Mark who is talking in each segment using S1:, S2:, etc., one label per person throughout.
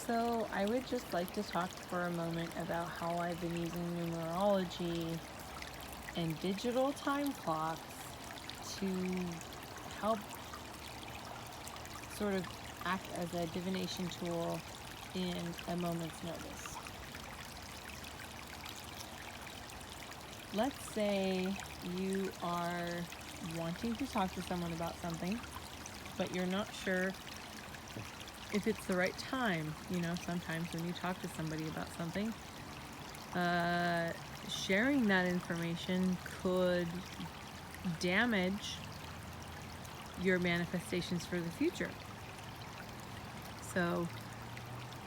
S1: So I would just like to talk for a moment about how I've been using numerology and digital time clocks to help sort of act as a divination tool in a moment's notice. Let's say you are wanting to talk to someone about something, but you're not sure if it's the right time. You know, sometimes when you talk to somebody about something, sharing that information could damage your manifestations for the future. So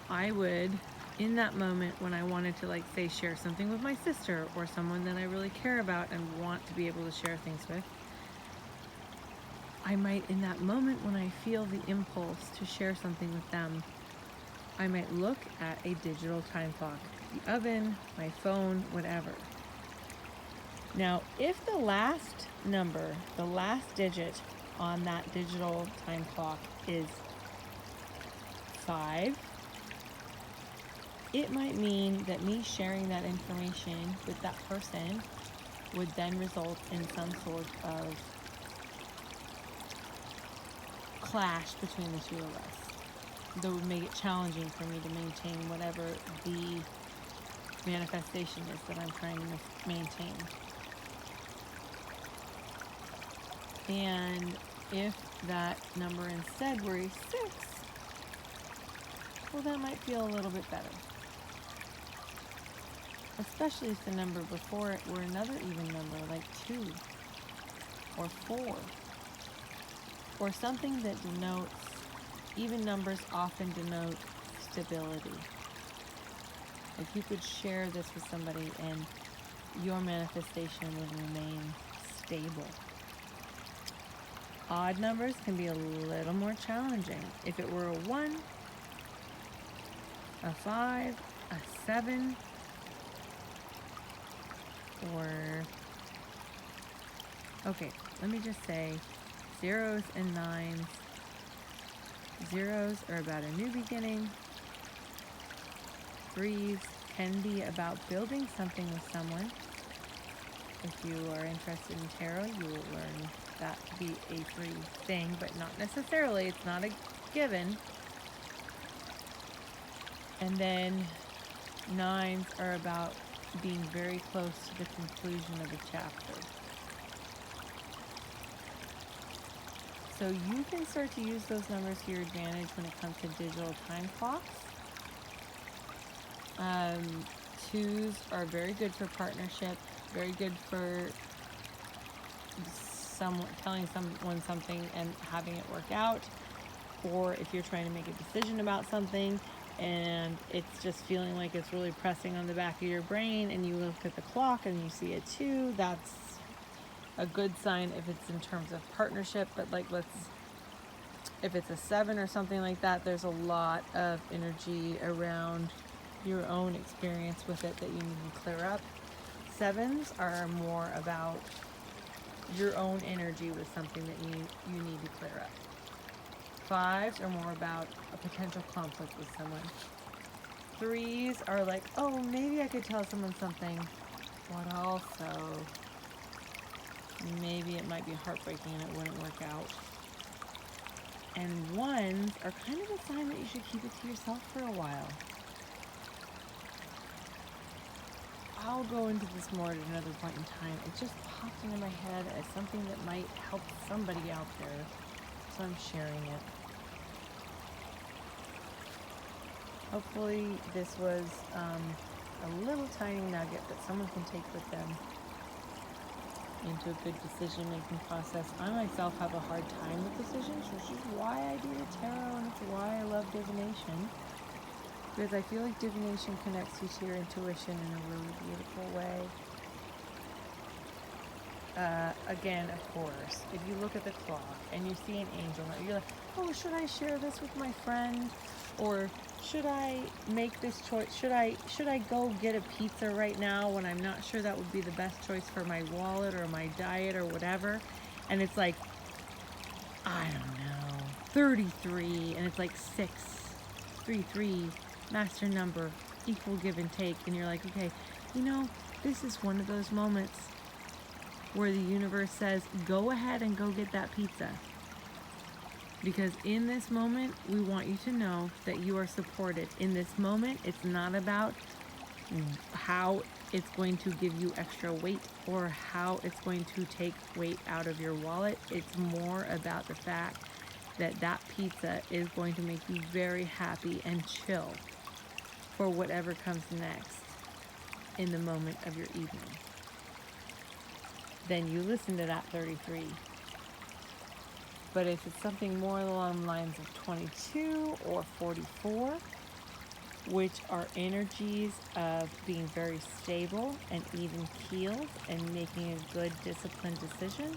S1: I would, in that moment when I wanted to, like, say, share something with my sister or someone that I really care about and want to be able to share things with, I might, in that moment when I feel the impulse to share something with them, I might look at a digital time clock, the oven, my phone, whatever. Now, if the last number, the last digit on that digital time clock is 5, it might mean that me sharing that information with that person would then result in some sort of clash between the two of us that would make it challenging for me to maintain whatever the manifestation is that I'm trying to maintain. And if that number instead were a 6, well, that might feel a little bit better. Especially if the number before it were another even number, like 2 or 4. Or something that denotes, even numbers often denote stability. Like, you could share this with somebody and your manifestation would remain stable. Odd numbers can be a little more challenging. If it were a 1, a 5, a 7, or, okay, let me just say 0s and 9s. 0s are about a new beginning. 3s can be about building something with someone. If you are interested in tarot, you will learn that to be a 3 thing, but not necessarily. It's not a given. And then 9s are about being very close to the conclusion of a chapter. So you can start to use those numbers to your advantage when it comes to digital time clocks. 2s are very good for partnership, very good for telling someone something and having it work out. Or if you're trying to make a decision about something and it's just feeling like it's really pressing on the back of your brain and you look at the clock and you see a 2, that's a good sign if it's in terms of partnership. But if it's a 7 or something like that, there's a lot of energy around your own experience with it that you need to clear up. 7s are more about your own energy with something that you need to clear up. 5s are more about a potential conflict with someone. 3s are like, oh, maybe I could tell someone something, but also maybe it might be heartbreaking and it wouldn't work out. And 1s are kind of a sign that you should keep it to yourself for a while. I'll go into this more at another point in time. It just popped into my head as something that might help somebody out there, so I'm sharing it. Hopefully this was a little tiny nugget that someone can take with them into a good decision-making process. I myself have a hard time with decisions, which is why I do the tarot, and it's why I love divination. Because I feel like divination connects you to your intuition in a really beautiful way. Again, of course, if you look at the clock and you see an angel, you're like, oh, should I share this with my friend? Or should I make this choice? Should I go get a pizza right now when I'm not sure that would be the best choice for my wallet or my diet or whatever? And it's like, I don't know, 33, and it's like 6, 3, 3. master number, equal give and take, and you're like, okay, you know, this is one of those moments where the universe says, go ahead and go get that pizza. Because in this moment, we want you to know that you are supported. In this moment, it's not about how it's going to give you extra weight or how it's going to take weight out of your wallet. It's more about the fact that that pizza is going to make you very happy and chill for whatever comes next in the moment of your evening. Then you listen to that 33. But if it's something more along the lines of 22 or 44, which are energies of being very stable and even keeled and making a good disciplined decision,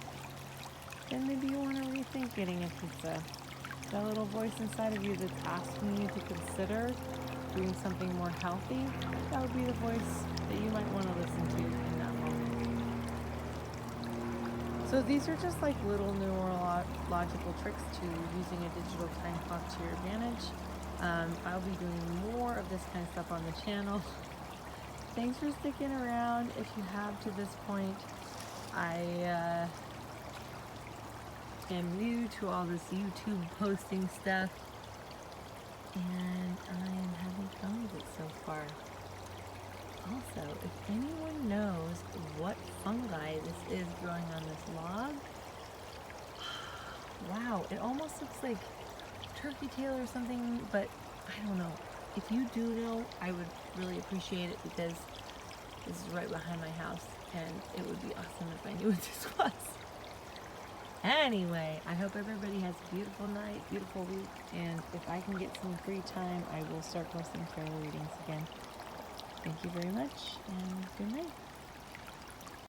S1: then maybe you want to rethink getting a pizza. That little voice inside of you that's asking you to consider doing something more healthy, that would be the voice that you might want to listen to in that moment. So these are just like little neurological tricks to using a digital time clock to your advantage. I'll be doing more of this kind of stuff on the channel. Thanks for sticking around. If you have to this point, I am new to all this YouTube posting stuff, and I am having fun with it so far. Also, if anyone knows what fungi this is growing on this log, wow, it almost looks like turkey tail or something, but I don't know. If you do know, I would really appreciate it, because this is right behind my house and it would be awesome if I knew what this was. Anyway, I hope everybody has a beautiful night, beautiful week, and if I can get some free time, I will start posting tarot readings again. Thank you very much, and